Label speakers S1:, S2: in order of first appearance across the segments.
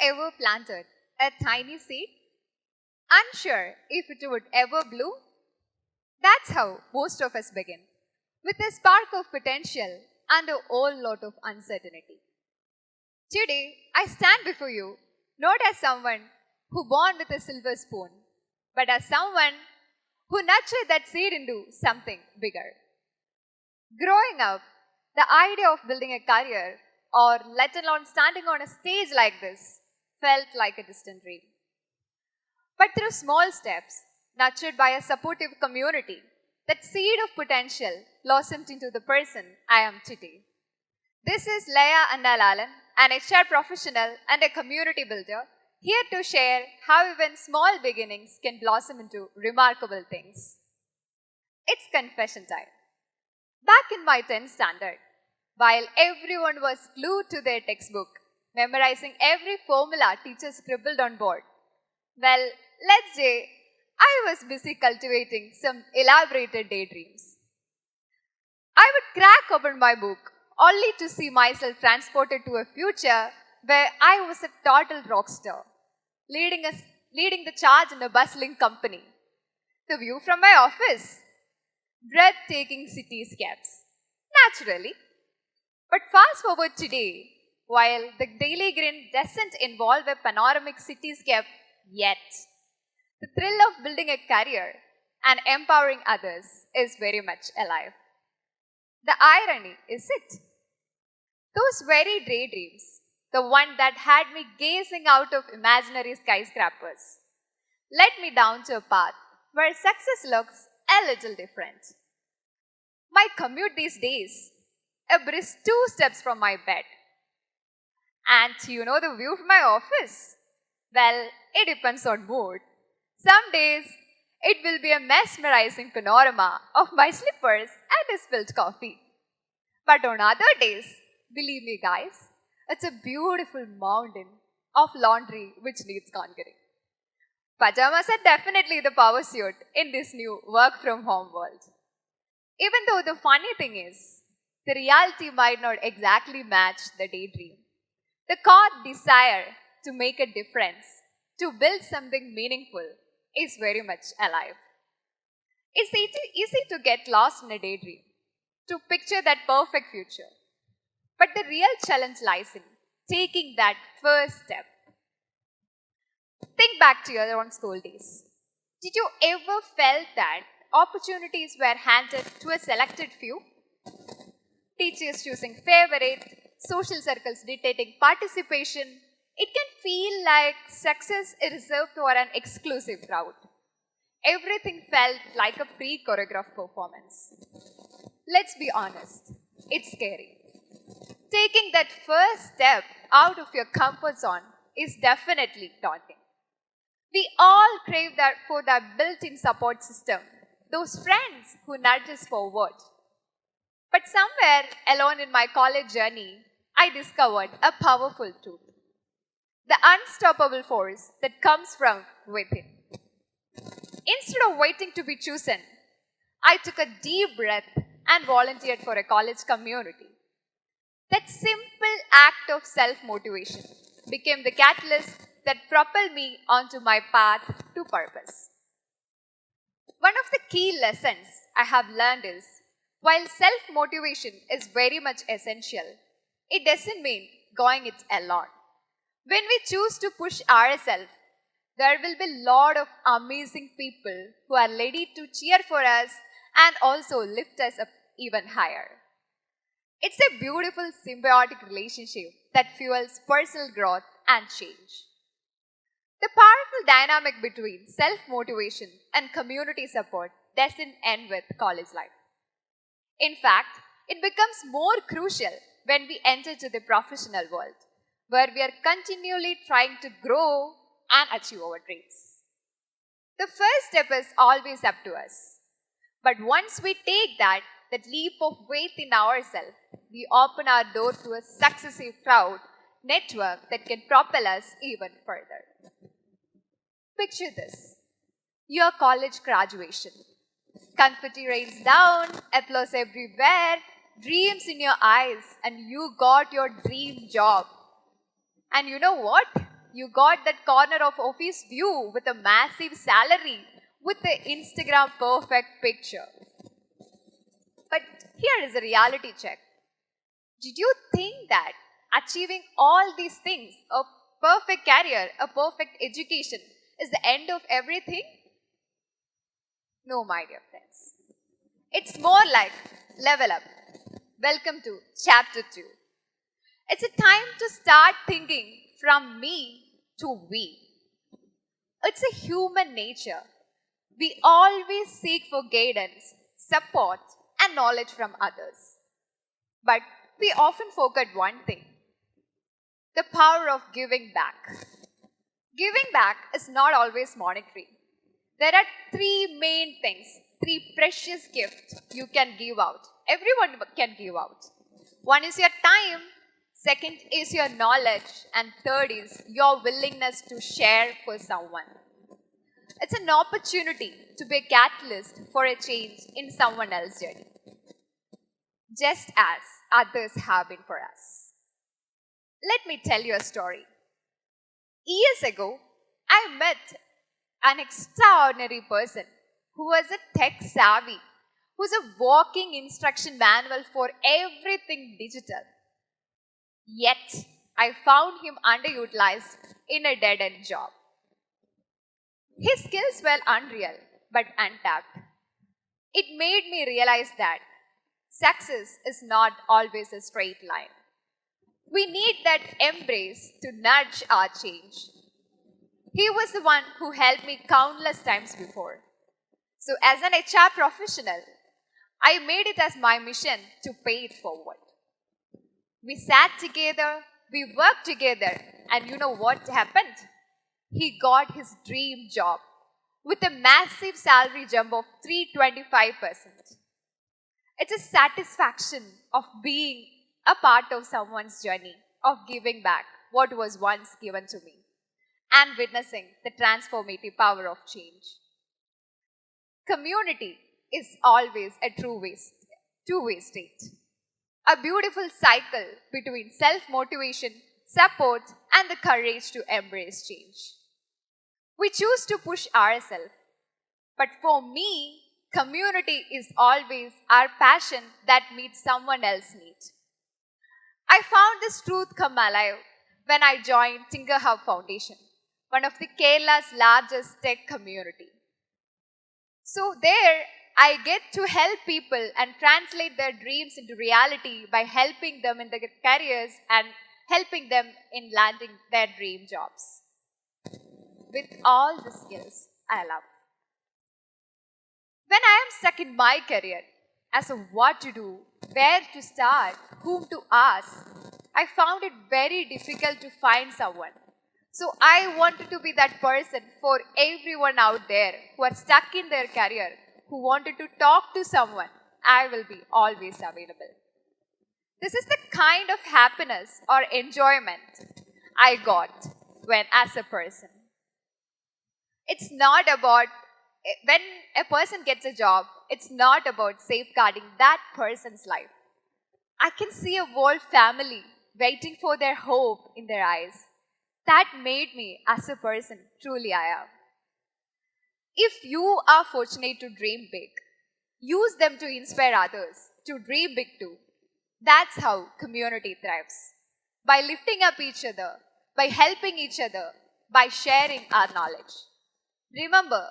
S1: ever planted a tiny seed, unsure if it would ever bloom? That's how most of us begin, with a spark of potential and a whole lot of uncertainty. Today, I stand before you not as someone who born with a silver spoon, but as someone who nurtured that seed into something bigger. Growing up, the idea of building a career, or let alone standing on a stage like this, felt like a distant dream. But through small steps, nurtured by a supportive community, that seed of potential blossomed into the person I am today. This is Leia Annalalan, an HR professional and a community builder, here to share how even small beginnings can blossom into remarkable things. It's confession time. Back in my 10th standard, while everyone was glued to their textbook, memorizing every formula teacher scribbled on board, well, let's say I was busy cultivating some elaborated daydreams. I would crack open my book only to see myself transported to a future where I was a total rock star, leading the charge in a bustling company. The view from my office, breathtaking cityscapes, naturally. But fast forward today, while the daily grind doesn't involve a panoramic cityscape yet, the thrill of building a career and empowering others is very much alive. The irony is it. Those very daydreams, the one that had me gazing out of imaginary skyscrapers, led me down to a path where success looks a little different. My commute these days, a brisk 2 steps from my bed. And you know the view from my office? Well, it depends on mood. Some days, it will be a mesmerizing panorama of my slippers and a spilled coffee. But on other days, believe me guys, it's a beautiful mountain of laundry which needs conquering. Pajamas are definitely the power suit in this new work from home world. Even though the funny thing is, the reality might not exactly match the daydream. The core desire to make a difference, to build something meaningful, is very much alive. It's easy to get lost in a daydream, to picture that perfect future. But the real challenge lies in taking that first step. Think back to your own school days. Did you ever felt that opportunities were handed to a selected few? Teachers choosing favorite, social circles dictating participation. It can feel like success is reserved for an exclusive crowd. Everything felt like a pre-choreographed performance. Let's be honest, it's scary. Taking that first step out of your comfort zone is definitely daunting. We all crave that for that built-in support system, those friends who nudge us forward. But somewhere alone in my college journey, I discovered a powerful truth. The unstoppable force that comes from within. Instead of waiting to be chosen, I took a deep breath and volunteered for a college community. That simple act of self-motivation became the catalyst that propelled me onto my path to purpose. One of the key lessons I have learned is, while self-motivation is very much essential, it doesn't mean going it alone. When we choose to push ourselves, there will be a lot of amazing people who are ready to cheer for us and also lift us up even higher. It's a beautiful symbiotic relationship that fuels personal growth and change. The powerful dynamic between self-motivation and community support doesn't end with college life. In fact, it becomes more crucial when we enter to the professional world, where we are continually trying to grow and achieve our dreams. The first step is always up to us. But once we take that leap of faith in ourselves, we open our door to a successive crowd network that can propel us even further. Picture this. Your college graduation. Confetti rains down, applause everywhere, dreams in your eyes, and you got your dream job. And you know what? You got that corner of office view with a massive salary with the Instagram perfect picture. But here is a reality check. Did you think that achieving all these things, a perfect career, a perfect education, is the end of everything? No, my dear friends. It's more like level up. Welcome to chapter 2. It's a time to start thinking from me to we. It's a human nature. We always seek for guidance, support, and knowledge from others. But we often forget one thing: the power of giving back. Giving back is not always monetary. There are three main things, three precious gifts you can give out. Everyone can give out. One is your time, second is your knowledge, and third is your willingness to share for someone. It's an opportunity to be a catalyst for a change in someone else's journey, just as others have been for us. Let me tell you a story. Years ago, I met an extraordinary person who was a tech savvy, who's a walking instruction manual for everything digital. Yet, I found him underutilized in a dead end job. His skills were unreal but untapped. It made me realize that success is not always a straight line. We need that embrace to nudge our change. He was the one who helped me countless times before. So, as an HR professional, I made it as my mission to pay it forward. We sat together, we worked together, and you know what happened? He got his dream job with a massive salary jump of 325%. It's a satisfaction of being a part of someone's journey, of giving back what was once given to me, and witnessing the transformative power of change. Community is always a two-way state. A beautiful cycle between self-motivation, support, and the courage to embrace change. We choose to push ourselves, but for me, community is always our passion that meets someone else's need. I found this truth come alive when I joined Tinker Hub Foundation, one of the Kerala's largest tech community. So there, I get to help people and translate their dreams into reality by helping them in their careers and helping them in landing their dream jobs with all the skills I love. When I am stuck in my career as to what to do, where to start, whom to ask, I found it very difficult to find someone. So I wanted to be that person for everyone out there who are stuck in their career, who wanted to talk to someone. I will be always available. This is the kind of happiness or enjoyment I got when as a person. It's not about when a person gets a job, it's not about safeguarding that person's life. I can see a whole family waiting for their hope in their eyes. That made me as a person truly I am. If you are fortunate to dream big, use them to inspire others to dream big too. That's how community thrives. By lifting up each other, by helping each other, by sharing our knowledge. Remember,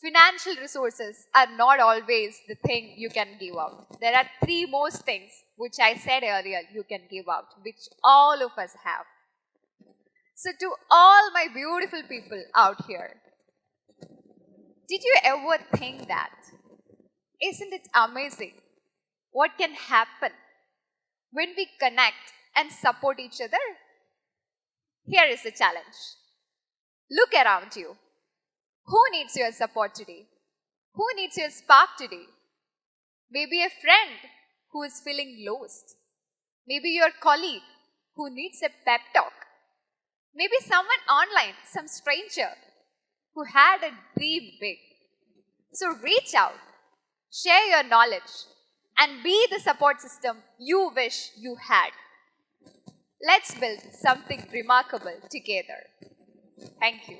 S1: financial resources are not always the thing you can give out. There are three most things which I said earlier you can give out, which all of us have. So, to all my beautiful people out here, did you ever think that? Isn't it amazing what can happen when we connect and support each other? Here is the challenge. Look around you. Who needs your support today? Who needs your spark today? Maybe a friend who is feeling lost. Maybe your colleague who needs a pep talk. Maybe someone online, some stranger who had a dream big. So reach out, share your knowledge, and be the support system you wish you had. Let's build something remarkable together. Thank you.